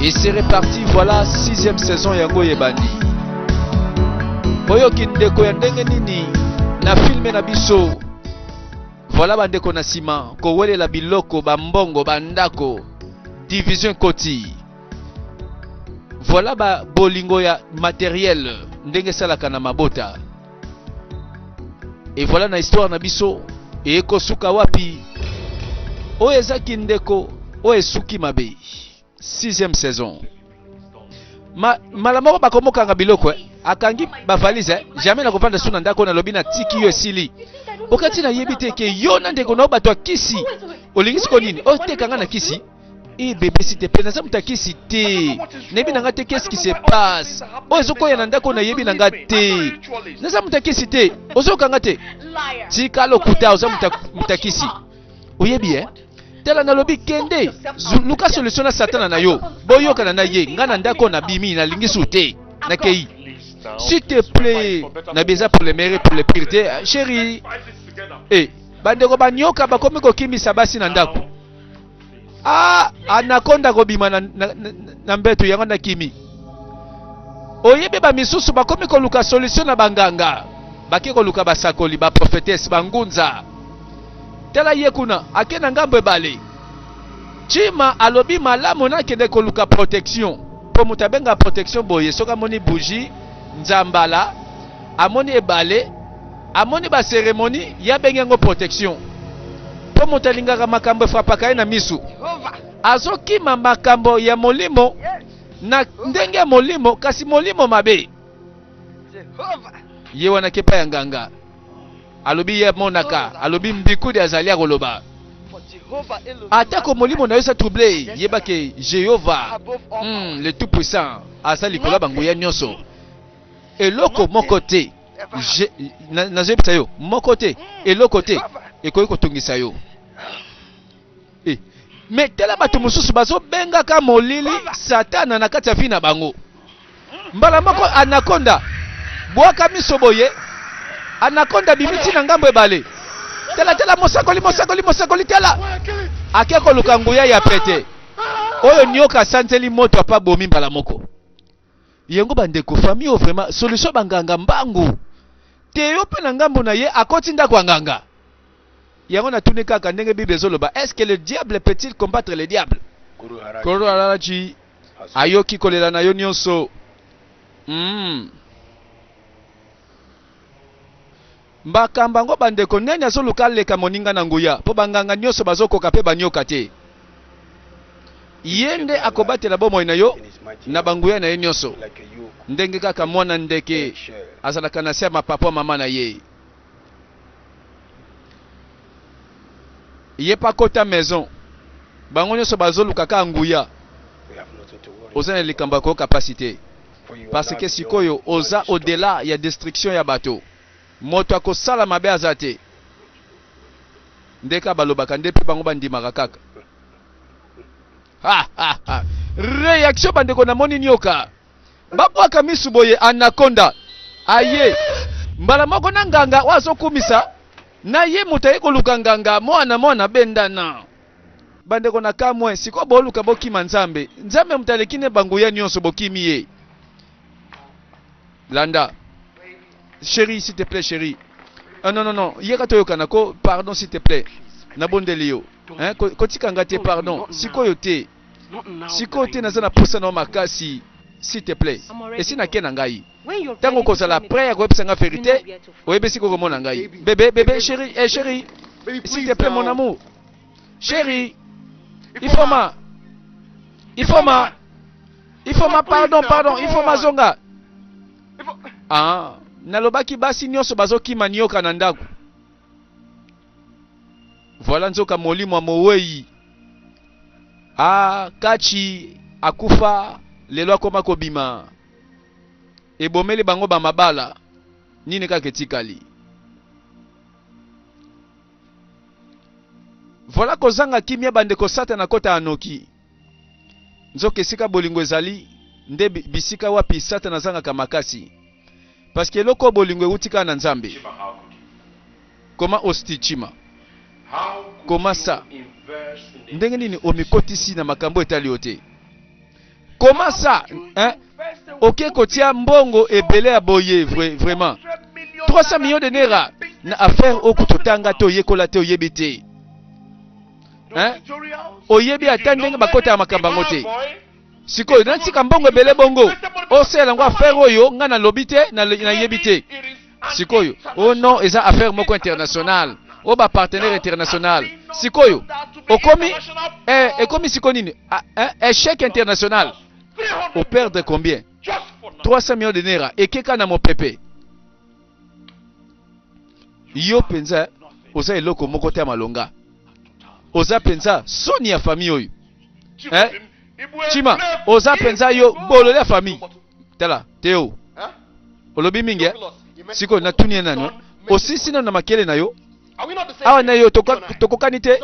Et c'est reparti, voilà 6e saison yango yebani. Oyo kindeko ya ndenge nini na filme na biso. Voilà bandeko na sima ko welela biloko bambongo bandako division koti. Voilà ba bolingo ya matériel ndenge salaka na mabota. Et voilà na histoire na biso e ko suka wapi. Oyo ezaki ndeko oyo suki mabe. 6e saison. Malamoko bakomokanga biloko akangi ba valise jamais na kopanda suna ndako na lobi na tiki yo esili. Okati na yebite ke yo na ndeko na bato kisi. Olingisi ko nini? O tekanga na kisi. Eh bébé s'il te plaît, na samuta kisi te. Nebi nanga te qu'est-ce qui se passe? O ezoko ya na ndako na yebi nanga te. Na samuta kisi te. Ozokanga te. Tika lokuta ozamuta kisi. Oyebi tela na lobi kende luka solution na satana na yo boyoka na ye ngana ndako na bimi na lingisu te na kei s'il te plaît na beza pour les meilleurs pour les pires chérie bandeko banyoka bakomi kokimisa basi na ndako anakonda kobima na mbeto yango na kimi oyebe ba misusu bakomi koluka solution na banganga bake koluka basakoli ba prophétesse bangunza tela ye kuna akena ngambo ebale chima alobi malamu na kende koluka protection po mutabenga protection boye soka moni bougie nzambala amoni ebale amoni ba cérémonie ya bengengo protection po mutalingaka makambo frapaka na misu azokima makambo ya molimo na ndenge ya molimo kasi molimo mabe ye wana kepa ya nganga alobi ye monaka alobi mbikudi azali akoloba atako molimo na yo sa troublé yebake Jéhovah le tout puissant asali kola bango ya nyonso eloko moko te nazebisa yo moko te eloko te ekoki kotungisa yo me tela bato mosusu bazobengaka molili satana na kati ya vi na bango mbala moko anakonda bwaka miso boye anakonda bimiti na ngambo ebale tela mosakoli tela ake koluka nguya ya pete oyo nyoka santeli moto apa bomi mbala moko yengo bandeko famille vraiment solution banganga mbangu te yo pe na ngambo na ye akoti ndako anganga yango na tuni kaka ndenge Bible ezoloba est-ce que le diable peut-il combattre le diable Koro Harachi ayoki kolela na yo nyonso mbakamba ngo bandeko nani azoluka leka moninga na nguya po banganga nyonso bazokoka pe banyoka te yende akobatela bomoi na yo na banguya na ye nyonso ndenge kaka mwana ndeke azalaka na sema papa mama na ye ye pa kota maison bango nyonso bazoluka ka nguya ozana likamba ko capacité parce que sikoyo oza au-delà ya destruction ya bato moto akosala mabe azate ndeka balobaka ndepe bango bandimaka kaka réaction bandeko na moni nyoka babwaka misu boye anakonda aye mbala moko na nganga wazokumisa na ye mutaye koluka nganga mwana bendana bandeko na kamwe siko boluka bokima nzambe mutalekine bango ya nyonso bokimi ye landa chérie s'il te plaît chérie non yeka toyoka nako pardon s'il te plaît na bondelio kotika ngate pardon sikoyo te naza na posa na makasi s'il te plaît esi na ke na ngai tango kozala prêt ya koyebisa nga vérité oyebesi kokomona ngai bébé chérie chérie s'il te plaît mon amour chérie il faut ma pardon il faut ma zonga nalobaki basi nyonso bazokima nyoka na ndako voilà nzoka molimo ya mowei kachi akufa lelo akoma kobima ebomeli bango bamabala nini kaka etikali voilà kozanga kimia bandeko satana kota anoki nzoka esika bolingo ezali nde bisika wapi satana azangaka makasi parce que loko bolingo eutika na nzambe koma ostichima koma sa ndenge nini omikotisi na makambo etali ote Comment ça, hein? Ok, kotia mbongo ebele à boye, vraiment. 300 millions de naira na affaire au kutotanga to yekola te oyebite. Hein? Oyebi atandenge bakota ya makambango te. Sikoyo nantika mbongo ebele bongo. Osela ngo affaire oyo nga na lobite na yebite. Sikoyo, oh non, eza affaire moko international. O ba partenaire international. Sikoyo, okomi ekomi sikonini, échec international. Au perdre combien? 300 millions de naira. Et keka na mopepe. Yo penza, oza eloko moko te malonga. Oza penza, soni ya famille oyo. Chima, oza penza yo, bolo ya famille. Tala, Théo. Olobi mingi, siko na tunie nano. Osisi na makele na yo. Awa na yo, tokokani te.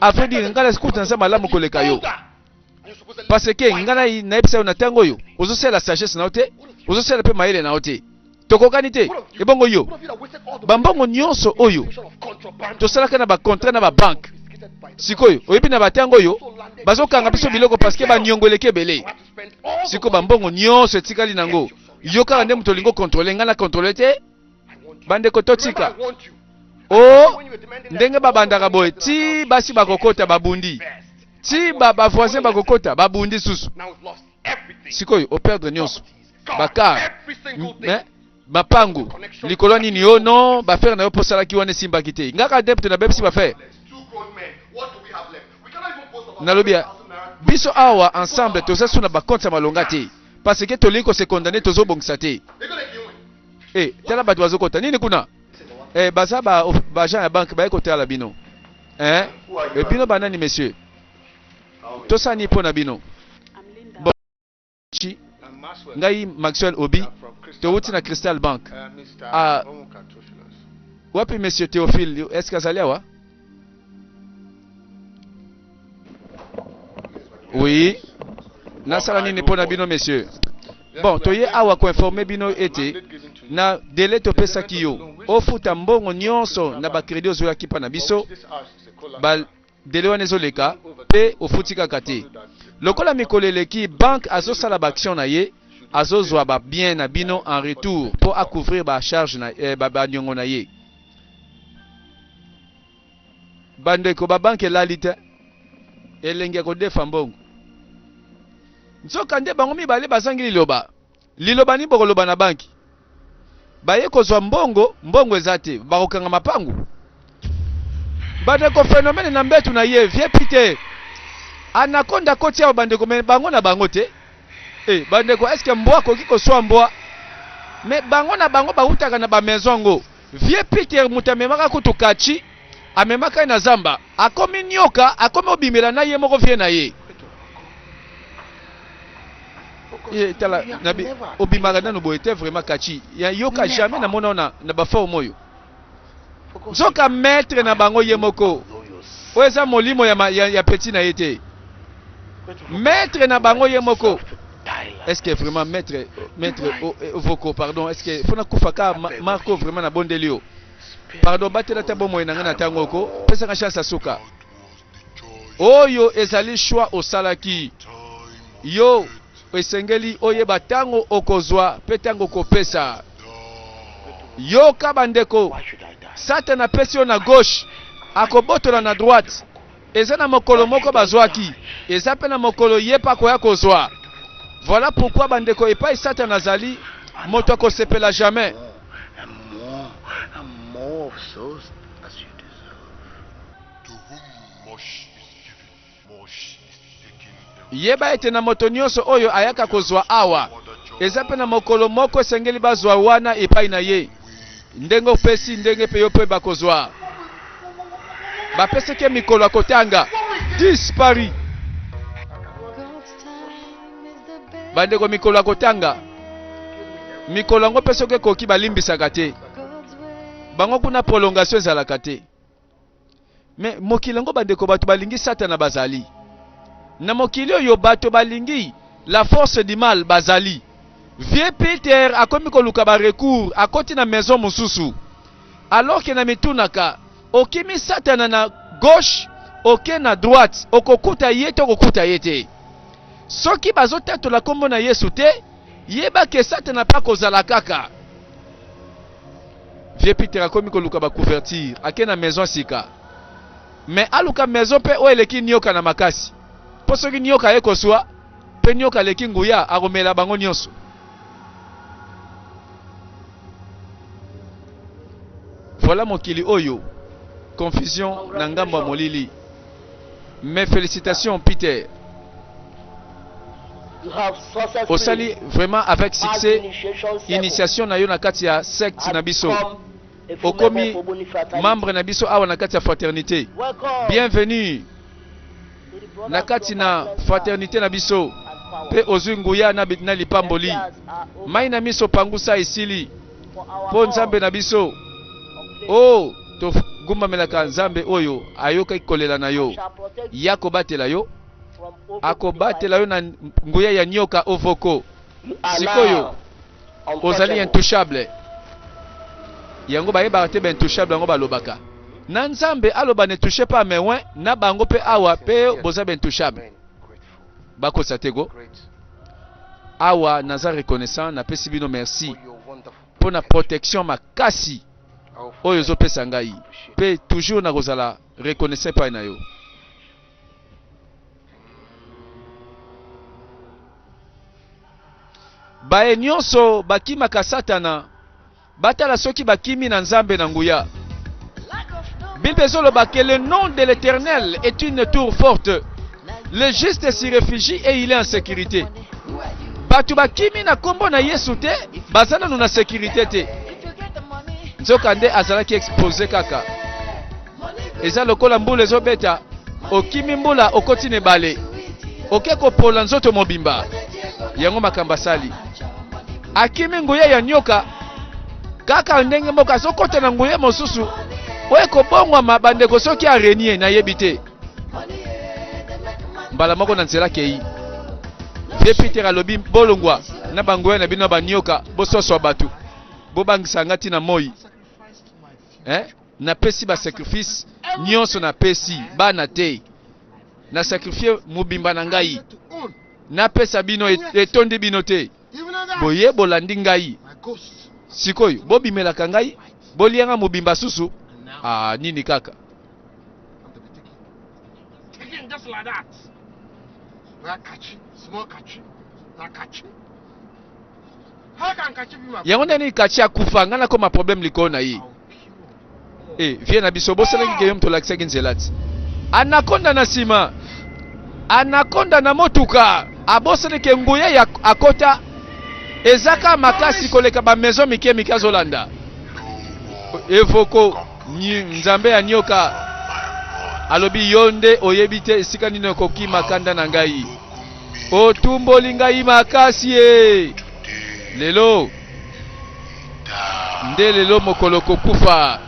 Afin di, ngala sikuta nasa malamu koleka yo. Parce que ngana na episa yo na tango yo. Ozo se la sagesse na ote. Ozo se la pe maele na ote. Tokokani te. Ebongo yo. Bambongo nyonso oyo. Tosalaka na ba contrat na ba banque. Sikoyo, oyebi na batango yo. Bazokanga biso biloko parce que ba nyongoleke belé. Siko bambongo nyonso etikali nango. Yo kaka nde muto lingo contrôler ngana contrôler te. Bande kototika. Oh, ndenge babandaka boye ti basi bakokota babundi. Ti ba voisin bakokota babundi susu. Sikoyo, o perdre nyonso. Bakar. Mapangu. Likolo nini yo non, ba faire na yo posala ki wane simba kite. Ngaka depte na bebsi ba faire. Nalobia biso awa ensemble toza suna ba compte malonga te parce que toliko se condamner tozo bongisa te. Tala ba tozo kota nini kuna? Baza ba agent ya banque ba ekota la bino. Bino banani monsieur. Tosa ni pona bino. Bon. Ngai Maxwell Obi to wuti na Crystal Bank. Wapi monsieur Théophile, est-ce que azali awa? Oui. Nasala nini pona bino monsieur. Bon, toye awa ko informer bino ete na délai to pesa kiyo. Ofuta mbongo nyonso na ba crédit ozo yakipa na biso. Ba délai wana ezoleka pe ofutika kate. Lokola mikoleleki banque azosala ba action na ye, azozwa ba bien na bino en retour pour à couvrir ba charge na ba nyongo na ye. Bandeko ba banque lalite elenge ko defa mbongo. Nzoka nde bango mibale bazangi liloba. Liloba ni bokoloba na banki. Baye kozwa mbongo ezate, bakokanga mapangu. Bandeko phénomène na mbetu na ye, vie pite. Anakonda koti ya bandeko me bango na bango te. Bandeko est-ce que mbwa koki koswa mbwa? Me bango na bango bautaka na ba maison ngo. Vie pite mutamemaka kutukachi, amemaka na zamba. Akomi nyoka, akomi obimela na ye moko vie na ye. Tala nabi obimaka nanu boye te vraiment kachi. Ya yoka jamais na mona na ba forme oyo. Zoka maître na bango ye moko. Oeza molimo ya petit na yete. Maître na bango ye moko. Est-ce que vraiment maître Voko pardon, est-ce que fona kufaka Marco vraiment na bondelio. Pardon batela tabo moye na ngana tangoko, pesa ka chance asuka. Oyo ezali choix osalaki. Yo esengeli oyeba tango okozwa pe tango kopesa. Yo kabandeko Satan apesi yo na gauche akobotola na droite. Eza na mokolo moko bazwaki, eza pe na mokolo yepa koya kozwa. Voilà pourquoi bandeko epai Satan azali moto akosepela jamais. Yeba ete na moto nyonso oyo ayaka kozwa awa, eza pe na mokolo moko esengeli bazwa wana epai na ye. Ndenge pesi ndenge pe yo pe bakozwa. Bapeseke mikolo akotanga dispari. Bandeko mikolo akotanga. Mikolo ngo pesoke koki balimbisaka te. Bango kuna prolongation ezalaka te. Mais mokili ngo bandeko bato balingi Satana bazali. Na mokili oyo bato balingi la force du mal bazali. Vie Peter akomi koluka ba recours akoti na maison mosusu. Alors que na mitunaka okimi Satana na gauche, oke na droite, okokuta yete okokuta yete. soki bazotatola kombo na Yesu te, yeba ke Satana pa kozala kaka. Vie Peter akomi koluka ba couverture, ake na maison sika. Mais aluka maison pe o eleki nyoka na makasi. Po soki nyoka ekoswa, pe nyoka leki nguya akomela bango nyonso. Voilà mokili oyo. Confusion na ngambo ya molili. Mais félicitations Peter. Osali vraiment avec succès initiation na yo na kati ya secte na biso. Okomi membre na biso awa na kati ya fraternité. Bienvenue na kati na fraternité na biso. Pe ozunguya na lipamboli. Mai na miso pangusa isili. Po nzambe na biso. Oh, to gumba melaka nzambe oyo ayoka ikolela na yo. Yako batela yo. Akobatela yo na nguya ya nyoka ovoko. Sikoyo ozali intouchable. Yango bayeba te ben intouchable yango balobaka. Na nzambe aloba ne touche pas mais ouais na bango pe awa pe boza ben intouchable. Bako satego. Awa naza reconnaissant na pesi bino merci pour na protection makasi. Oyo zo pesa ngai. Pe toujours na kozala reconnaissant pa na yo. Bae nyonso bakimaka Satana batala soki bakimi na nzambe na nguya. Bible ezoloba que le nom de l'Éternel est une tour forte. Le juste s'y réfugie et il est en sécurité. Batu bakimi na kombo na Yesu te bazana na sécurité te. Nzokande azalaki exposé kaka. Eza lokola mbula ezobeta okimi mbula okoti ne bale. Okeko pola nzoto mobimba. Yango makamba sali. Akimi nguya ya nyoka kaka ndenge mboka sokota na nguya mosusu oye kobongwa mabandeko soki arenie na yebite mbala moko na nzela kei Vie Peter alobi bolongwa na bangoya na bino banyoka bososo batu bobangisa ngati na moi na pesi ba sacrifice nyonso na pesi bana te na sacrifier mubimba na ngai na pesa bino etondi bino te boye bolandi ngai sikoyo bobimelaka ngai bolianga mubimba susu nini kaka yango ndeni kachi akufa ngana koma problème likolo na ye vie na biso bosalaki ke yo mto lakisaki nzelati anakonda na sima anakonda na motuka abosalaki nguya ya akota ezaka makasi koleka ba maison mike mike azolanda evoko nzambe ya nyoka alobi yonde oyebite esika nini okoki makanda na ngai otumboli ngai makasi lelo nde lelo mokolo kokufa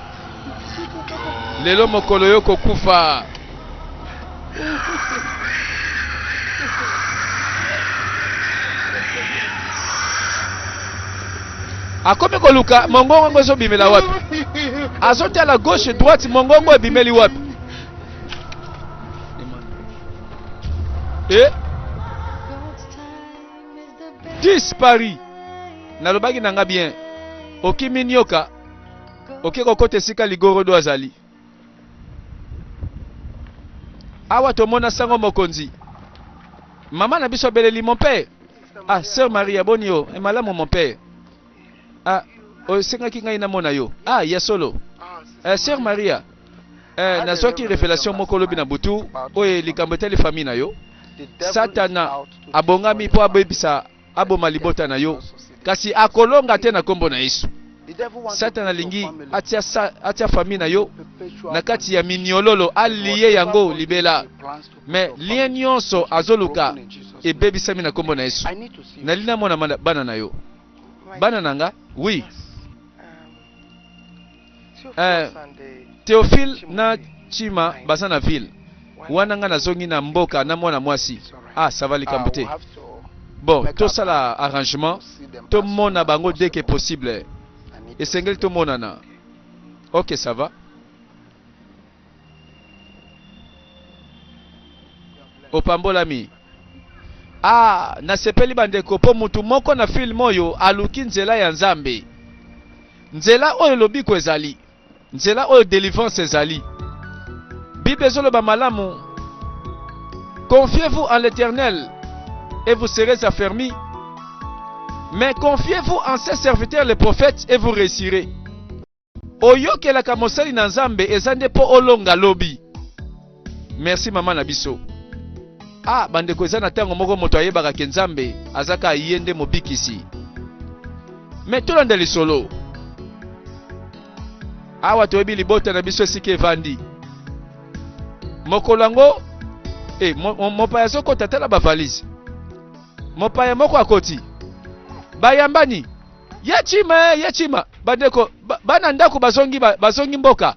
lelo mokolo yo kokufa akomi koluka mongongo ngo zo bimela wapi azote à la gauche et droite mongongo ebimeli wapi dispari nalobaki nanga bien okimi nyoka okeko kote sika ligoro do azali awa tomona sango mokonzi mama na biso beleli mon père sœur Maria bonio malamu mon père osengaki ngai na mona yo ya solo sœur Maria nazwaki révélation moko lobi na butu oyo likambo etali famille na yo Satana abongami po abebisa aboma libota na yo kasi akolonga te na kombo na Yesu. Satana lingi atia famille na yo na kati ya miniololo aliye yango libela mais lien nyonso azoluka ebebisami na kombo na Yesu. Nalina mona bana na yo bana nanga oui Théophile na Chima baza na ville wana nga nazongi na mboka na mwana mwasi ça va likambo te bon tout ça la arrangement tout mona bango dès que possible esengeli tout monana ok ça va opambolami Ah, nasepeli bandeko po mutu moko na film oyo aluki nzela ya Nzambe. Nzela oyo lobiko ezali. Nzela oyo délivrance ezali. Bible ezoloba malamu. Confiez-vous en l'Éternel et vous serez affermis. Mais confiez-vous en ses serviteurs les prophètes et vous réussirez. Oyokelaka mosali na Nzambe ezande po olonga lobi. Merci mama na biso. Ah, bandeko eza na tango moko moto ayebaka ke Nzambe azaka ayende mobikisi. Mais tolanda lisolo. Awa toyebi libota na biso esika evandi. Mokolango mopaya soko tatala ba valise. Mopaya moko akoti. Bayambani. Yachima. Bandeko bana ndako bazongi mboka.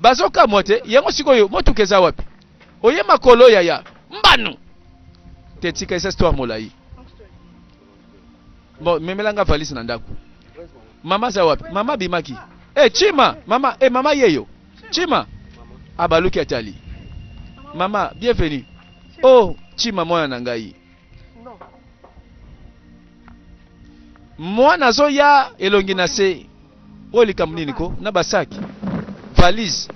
Bazoka mote yango sikoyo motukeza wapi? Oye makolo ya mbanu. Tetika isa histoire molai. Bon, memelanga valise na ndako. Mama za wapi? Mama bimaki. Chima, mama, mama yeyo. Chima. Abaluki atali. Mama, bienvenue. Oh, Chima mwana na ngai. Mwana zo ya elongi na se. Oli kamnini ko na basaki. Valise.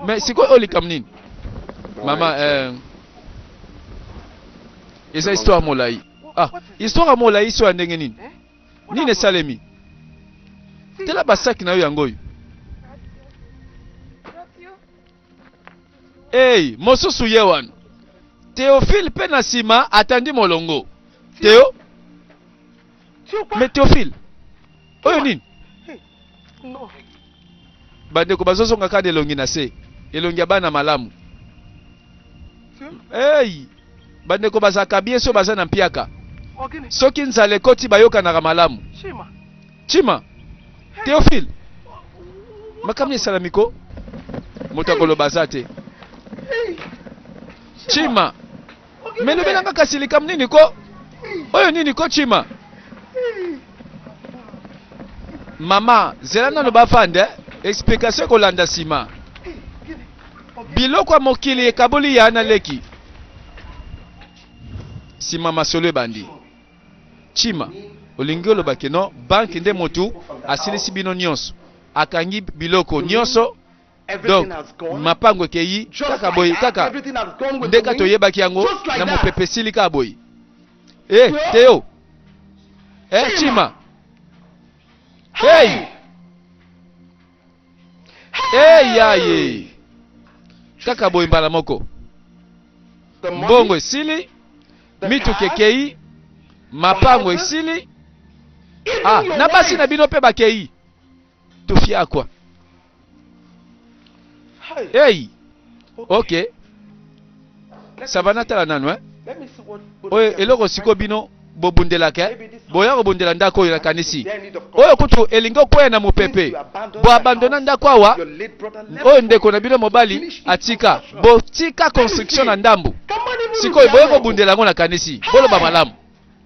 Mais siko oli kamnini. Mama esa histoire molai. Ah, histoire molai so ndenge nini? Nini salemi? Tela basaki na yo yangoyo. Hey, mosusu yewan. Théophile Penasima attendi molongo. Théo? Mais Théophile. Oyo nini? Non. Bandeko bazosonga kade elongi na se. Elongi bana malamu. Hey! Bandeko bazaka bien so bazana mpiaka. Soki nzale koti bayoka na malamu. Chima. Théophile. Makamni salamiko. Motakolo bazate. Chima. Melo belanga kasilika mnini ko? Oyo nini ko Chima? Mama, zelana no bafande, explication ko landa sima. Biloko mokili ekaboli ya na leki. Sima masolo bandi. Chima, olingolo bakeno banki nde motu asilisi bino nyonso. Akangi biloko nyonso. Donc, mapango keyi kaka boy kaka ndeka toyebaki yango na mopepe silika boy. Théo. Chima. Hey. Yaye. Kaka boy mbala moko. Mbongo esili. Mitu kekei. Mapango esili. Ah, na basi na bino pe bakei. Tufia kwa. Hey. Okay. Savanata la nanu Oye eloko siko bino bobundela ke. Boya bobundela ndako ya kanisi. Oye kutu elingo kwa na mopepe. Bo abandona ndako awa. Oye ndeko na bino mobali atika. Bo tika construction na ndambu. Siko boya bobundela ngo na kanisi. Bolo ba malamu.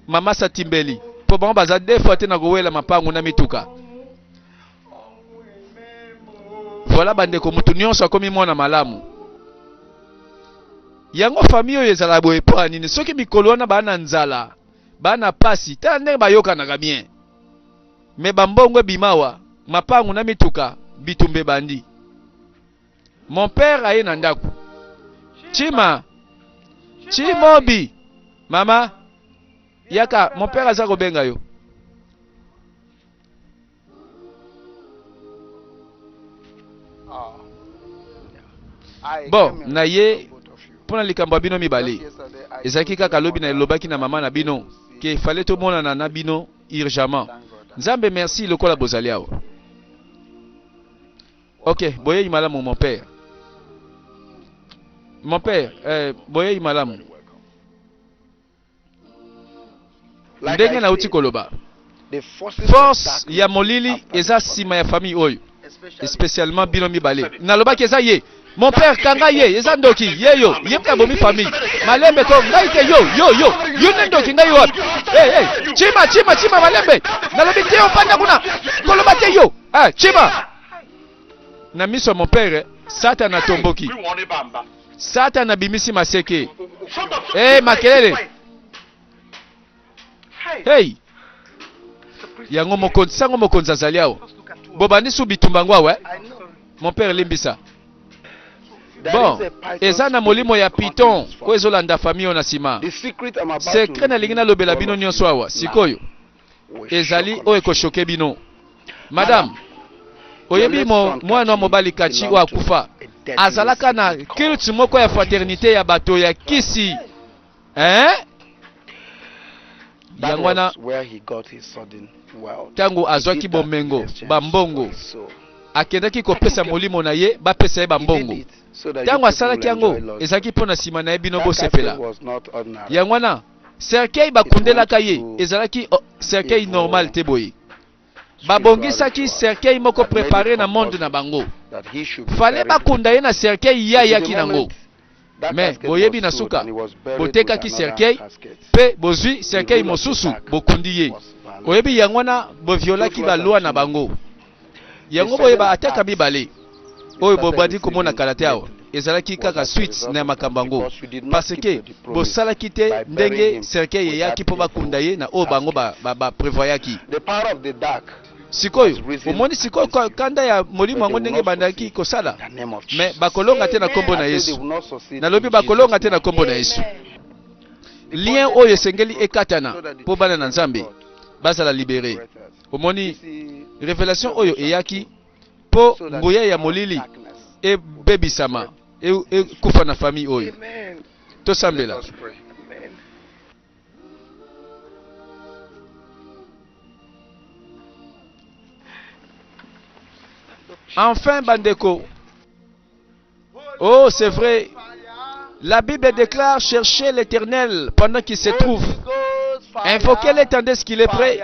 Mama sa timbeli. Po bango baza defo te na gowela mapangu na mituka. Voilà bandeko mutu nyonso akomi mwana malamu. Yango famille oyo ezala boye po nini soki mikolo wana bana nzala bana pasi tala ndenge bayoka na bien. Me bambongo bimawa mapangu na mituka bitumbe bandi. Mon père aye na ndako. Chima. Chimobi. Mama. Yaka mon père aza kobenga yo. Bon, na ye pona likambo bino mibale. Ezaki kaka lobi na lobaki na mama na bino ke fallait to mona na bino urgemment. Nzambe merci lokola bozali awo. OK, boye malamu mon père. Mon père, boye malamu. Ndenge na uti koloba. Force ya molili eza sima ya famille oyo. Spécialement bino mibale. Na lobaki eza ye. Mon père kanga ye eza ndoki yeyo yepka bomi famille malembe ko ngai ke yo ndoki ngai wapi chima malembe nalobi te opanda kuna koloba te yo chima na miso mon père Satan atomboki Satana bimisi maseke. Eh, makelele. Hey. Yango mokonzi, sango mokonzi azali awo. Bobandi su bitumba ngwa we. Mon père limbisa. Bon, eza na molimo ya Python ko ezolanda famille ona sima. Secret na lingina lobela bino nyonso awa. Sikoyo. Ezali o ekoshoke bino. Madame, oyebi mwana mobali kachi wa kufa. Azalaka na culte moko ya fraternité ya bato ya kisi. Yangwana tangu azwaki bomengo bambongo akendaki kopesa molimo na ye bapesa ye bambongo tangu asalaki yango ezalaki mpona nsima na ye bino bosepela yangwana cercueil bakundelaka ye ezalaki cercueil normal te boye babongisaki cercueil moko préparé na monde na bango fale bakunda ye na cercueil yayaki nango mais boyebi na suka botekaki cercueil pe bozwi cercueil mosusu bokundi ye oyebi yango wana boviolaki balwa na bango yango boyeba ataka mibale oyo bobandi komona kala te awa ezalaki kaka suite na makambo yango parce que bosalaki te ndenge cercueil eyaki mpo bakunda ye na oyo bango baprevoyaki sikoyo omoni sikoyo kanda ya molimo yango ndenge bandaki kosala mais bakolonga te na kombo na Yesu nalobi bakolonga te na kombo na Yesu lien oyo esengeli ekatana mpo bana na Nzambe bazala libéré omoni révélation oyo eyaki mpo nguya ya molili ebebisama ekufa na famille oyo tosambela. Enfin, bandeko. Oh, c'est vrai. La Bible déclare chercher l'Éternel pendant qu'il se trouve. Invoquez-le tandis qu'il est prêt.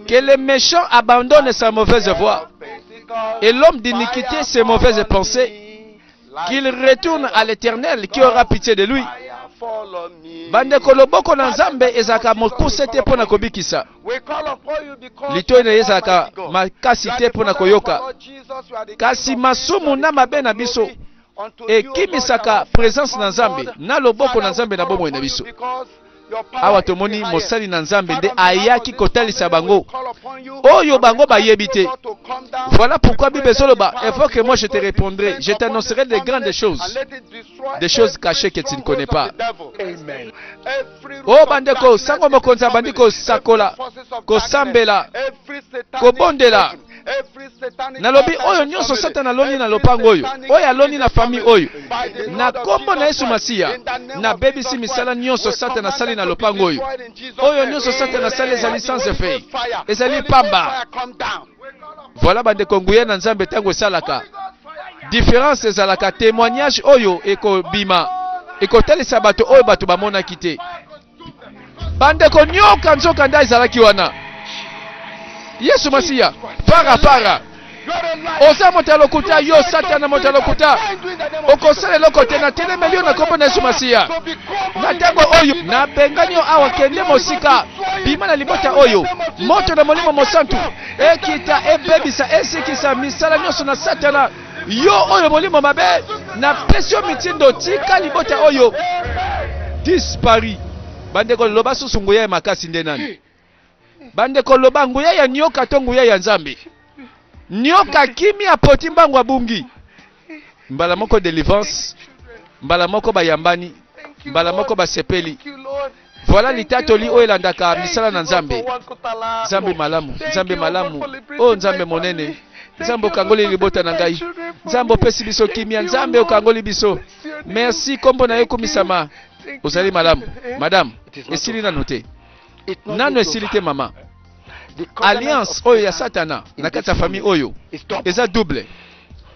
Que le méchant abandonne sa mauvaise voie. Et l'homme d'iniquité ses mauvaises pensées. Qu'il retourne à l'Éternel qui aura pitié de lui. Bandeko loboko na Nzambe ezaka mokuse te pona kobikisa. Lito ene ezaka makasi te pona koyoka. Kasi masumu na mabe na biso ekimisaka présence na Nzambe na loboko na Nzambe na bomoi na biso. Awa tomoni mosali na Nzambe nde ayaki kotalisa bango oyo bango bayebi te. Voilà pourquoi Bible ezoloba il faut que moi je te répondrai, je t'annoncerai de grandes choses, des choses cachées que tu ne connais pas. Oh bandeko sango mokonza bandiko sakola kosambela kobondela nalobi oyo nyonso satana aloni na lopango oyo oyo aloni na famille oyo na kombo na Yesu Masiya na bebisi misala nyonso satana sali na lopango oyo oyo nyonso satana sali ezali sans effet ezali pamba. Voilà bandeko nguya na Nzambe tango esalaka différence ezalaka témoignage oyo ekobima ekotalisa bato oyo bato bamonaki te. Bandeko nyoka nzoka nda ezalaki wana Yesu Masiya para oza motalokuta yo satana motalokuta okosala eloko te na telemeli yo na kombo na Yesu Masiya na ntango oyo na bengani awa kende mosika bima na libota oyo moto na molimo mosantu ekita ebebisa esikisa misala nyonso na satana yo oyo molimo mabe na pesi yo mitindo tika libota oyo dispari. Bandeko loba susu nguya ya makasi nde nani? Bandeko loba nguya ya nyoka to nguya ya Nzambe. Nyoka kimi apoti mbangu abungi. Mbala moko délivrance, mbala moko bayambani, mbala moko basepeli. Voilà litatoli oyo elandaka misala na Nzambe. Nzambe malamu, Nzambe malamu. Oh Nzambe monene. Nzambe okangoli libota na ngai. Nzambe opesi biso kimia, Nzambe okangoli biso. Merci kombo na yo komisama. Ozali malamu. Madame, esili nanu te. Nanu esili te mama. Alliance oyo ya satana na kati ya famille oyo eza double.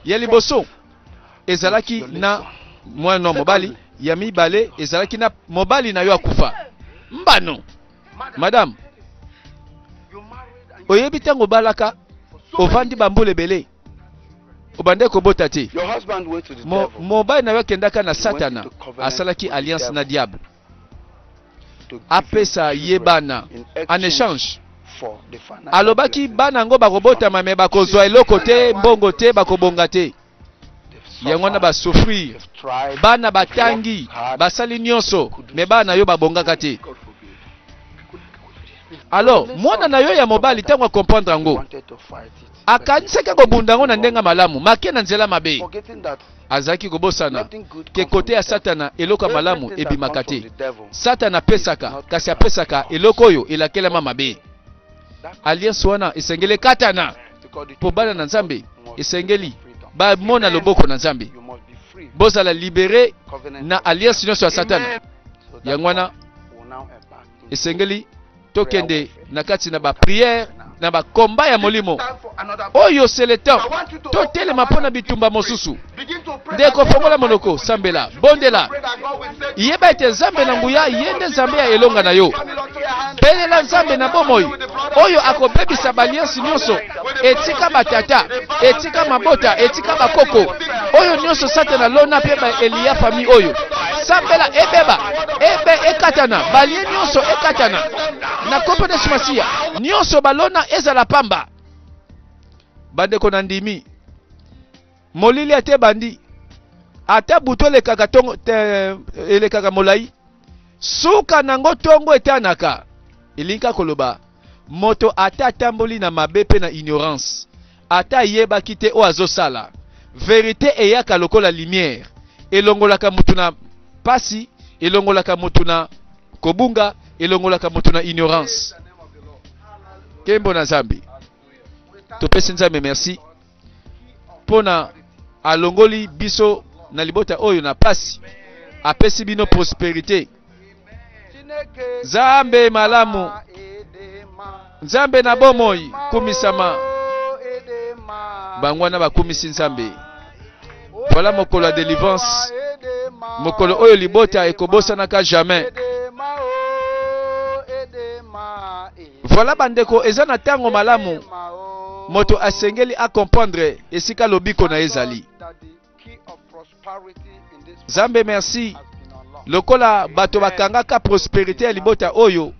Ya liboso ezalaki na mwana mobali, ya mibale ezalaki na mobali na yo akufa. Mbano. Madame, oyebi tango balaka ovandi bambule bele obande kobota te. Mobali na yo kendaka na satana asalaki alliance na diable apesa ye bana en échange alobaki bana ngo bakobota mame bakozwa eloko te mbongo te bakobonga te. yango na ba souffrir bana batangi basali nyonso me bana yo babongaka te. Alors mwana na yo ya mobali tango a comprendre ngo akanisaka kobunda ngo na ndenga malamu make na nzela mabe azaki kobosana ke kote ya satana eloko malamu ebimaka te. Satana pesaka kasi apesaka eloko oyo elakelama mabe. Alliance wana esengeli katana po bana na Nzambe esengeli ba mona loboko na Nzambe bozala libéré na alliance nyonso ya satana. Yango wana esengeli tokende na kati na ba prière na ba komba ya molimo oyo c'est le temps totelema mpona bitumba mosusu ndeko fongola monoko sambela bondela yeba ete Nzambe na nguya yende Nzambe ya elonga na yo belela Nzambe na bomoi oyo akobebisa baliansi nyonso etika batata etika mabota etika bakoko oyo nyonso satana lona pe ba Elia famille oyo sambela ebeba ebe ekatana balie nyonso ekatana na kombo de Masiya nyonso balona ezala pamba. Bandeko na ndimi molili ate bandi ata buto elekaka tongo elekaka molai suka nango tongo etanaka elinka koloba moto ata tamboli na mabe pe na ignorance ata yeba kite o azosala vérité eyaka lokola lumière elongolaka mutu na pasi elongolaka mutu na kobunga elongolaka mutu na ignorance. Kembo na Nzambe topesi Nzambe merci pona alongoli biso na libota oyo na pasi apesi bino prospérité. Nzambe malamu Nzambe na bomoi kumisama bangwana bakumisi Nzambe. Voilà mokolo ya délivrance mokolo oyo libota ekobosanaka jamais. Voilà bandeko eza na tango malamu moto asengeli a comprendre esika lobiko na ezali. Nzambe merci lokola bato bakangaka prospérité ya libota oyo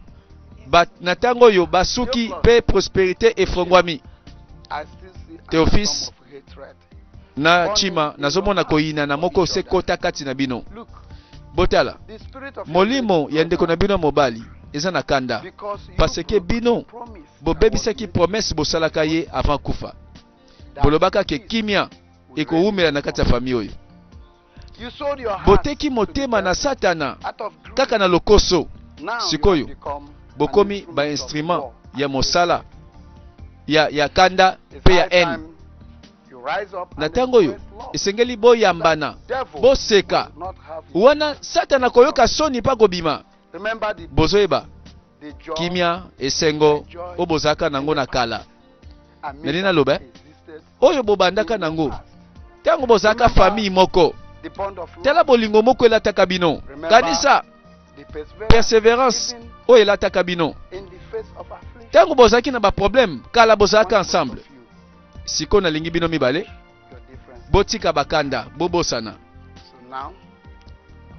na tango oyo basuki pe prospérité efongwami. Théophis na chima nazomona koyina na moko se kota kati na bino. Botala molimo ya ndeko na bino mobali eza na kanda parce que bino bobebisaki promesse bosalaka ye avant kufa bolobaka ke kimia ekowumela na kati ya famille oyo boteki motema na satana kaka na lokoso sikoyo bokomi ba instrument ya mosala ya kanda pe ya haine. Na tango oyo esengeli boyambana boseka wana satana koyoka soni pa kobima. Bozoeba kimia esengo obozaka nango na kala melina lobe oyo bobandaka nango tango bozaka famille moko tela bolingo moko elataka bino kanisa persévérance oyo elataka bino tango bozaki na ba problème kala bozaka ensemble siko nalingi bino mibale botika bakanda bobosana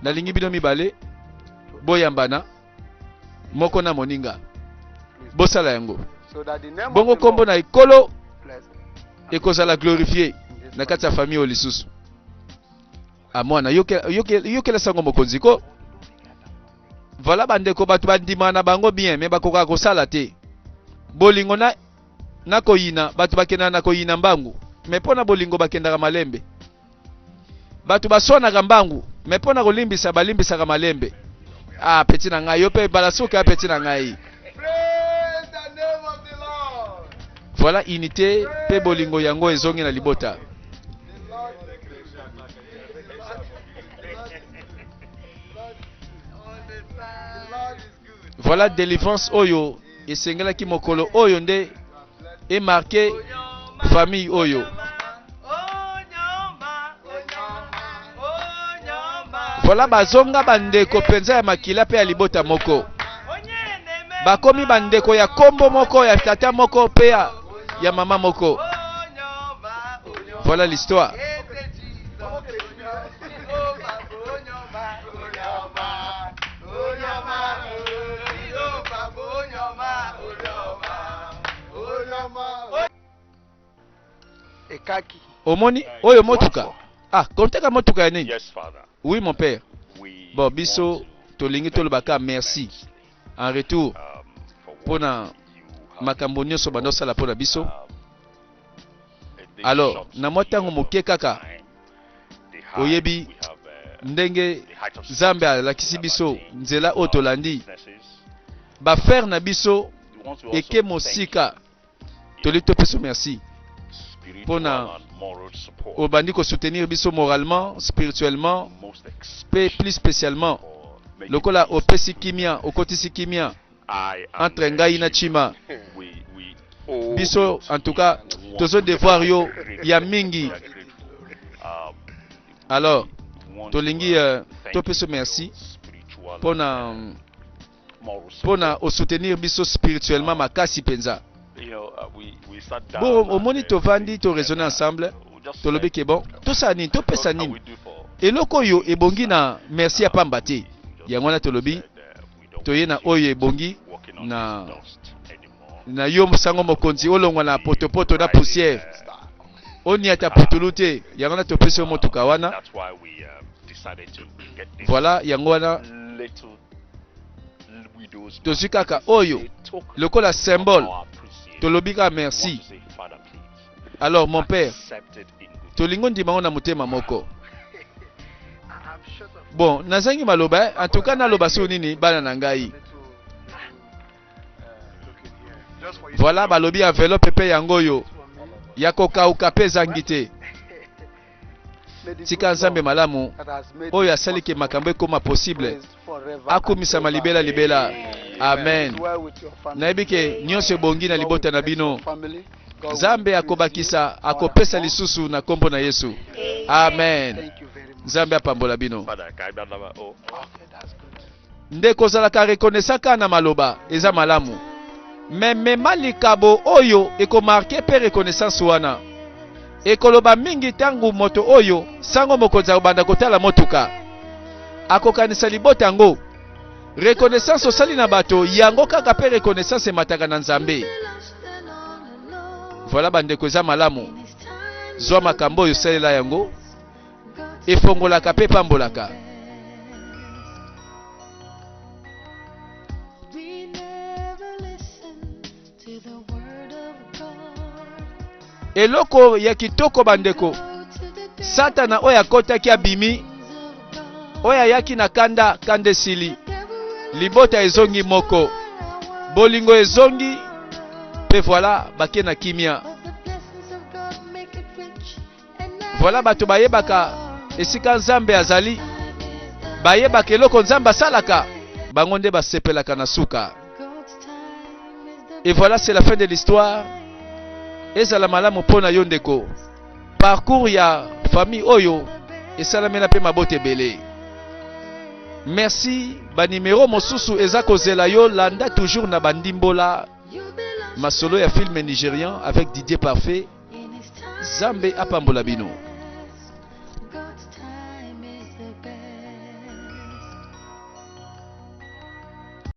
nalingi bino mibale boyambana moko na moninga bosala yango bongo kombo na ekolo ekozala glorifié na kati ya famille olisusu amwana yokela sango mokonzi ko voilà bandeko bato bandima na bango bien me bakoka kosala te bolingo na koyina bato bakenda na koyina mbangu me pona bolingo bakendaka malembe bato basonaka mbangu me pona kolimbisa balimbisaka malembe. Ah, petit na ngai yo pe balasuka petit na ngai. Voilà unité pe bolingo yango ezongi na libota. Voilà délivrance oyo esengela ki mokolo oyo nde e marqué famille oyo. Voilà bazonga bandeko penza ya makila pe ya libota moko bakomi bandeko ya kombo moko ya tata moko pe ya mama moko. Voilà l'histoire. Omoni oyo motuka Ah, konteka motuka ya nini? Yes, Father. Oui, mon père. We Bon, biso want tolingi to tolobaka thank you merci next, en retour for what pona you have makambo nyonso bando sala pona biso. in this Alors, short na mwa ntango period moke of kaka time, the high oyebi we have, ndenge the height of Nzambe success alakisi we have biso attained nzela in oyo our tolandi businesses. bafere na biso We want to also eke thank mosika you toli topeso merci spiritual Pona and moral support, obandi kosoutenir biso moralement spirituellement most pe especially plus spécialement for making lokola peace opesi kimia okotisi kimia I and entre ngai na Chima. we owe Biso it en tout cas and tozo want devoir yo grateful. ya mingi. We are grateful. Alors We want tolingi to, thank topeso you for merci your spiritual and, pona moral pona support. osoutenir biso spirituellement makasi penza. You know, we sat down Bon and, omoni tovandi to raisonner and, ensemble we just tolobi said, ke bon tosala nini topesa what can nini we do for eloko oyo ebongi na merci ya pamba te yango wana tolobi said, we don't toye na want you oyo ebongi walking on na this dust anymore. na yo sango mokonzi olongwa na potopoto na poussière oniata putulu te yango wana topesi yo motuka wana. That's why we decided to get this Voilà yango wana little widow's tozwi kaka oyo lokola symbole tolobi kaka merci. Alors mon père tolingo ndimango na motema moko. Bon nazangi maloba en tout cas naloba so nini bana na ngai. Voilà balobi enveloppe pe yango yo ya kokauka pe ezangi te. Tika Nzambe malamu oyo asali ke makambo ekoma possible akumisama libela libela. Amen. Nayebi ke nyonso ebongi na libota na bino. Nzambe akobakisa akopesa lisusu na kombo na Yesu. Amen. Nzambe apambola bino. Nde kozalaka rekonesaka na maloba eza malamu. Mema likabo oyo ekomarke pe reconnaissance wana. Ekoloba mingi tangu moto oyo sango mokonza obanda kotala motuka. Akokanisa libota yango. Reconnaissance osali na bato yango kaka pe reconnaissance mataka na Nzambe. Voilà bandeko eza malamu. Zwa makambo oyo salela yango. Efongolaka pe pambolaka. Eloko ya kitoko bandeko. Satana oyo akotaki abimi. Oyo ayaki na kanda kandesili. Libota ezongi moko. Bolingo ezongi. Pe voilà bake na kimia. Voilà bato bayebaka esika Nzambe azali. Bayebaka eloko Nzambe asalaka. Bango nde basepelaka na suka. Et voilà c'est la fin de l'histoire. Ezala malamu pona yo ndeko. Parcours ya famille oyo esalamena pe mabote belé. Merci ba numéro mosusu eza kozela yo landa toujours na bandimbola. Masolo ya film nigérian avec Didier Parfait. Zambe apambola bino.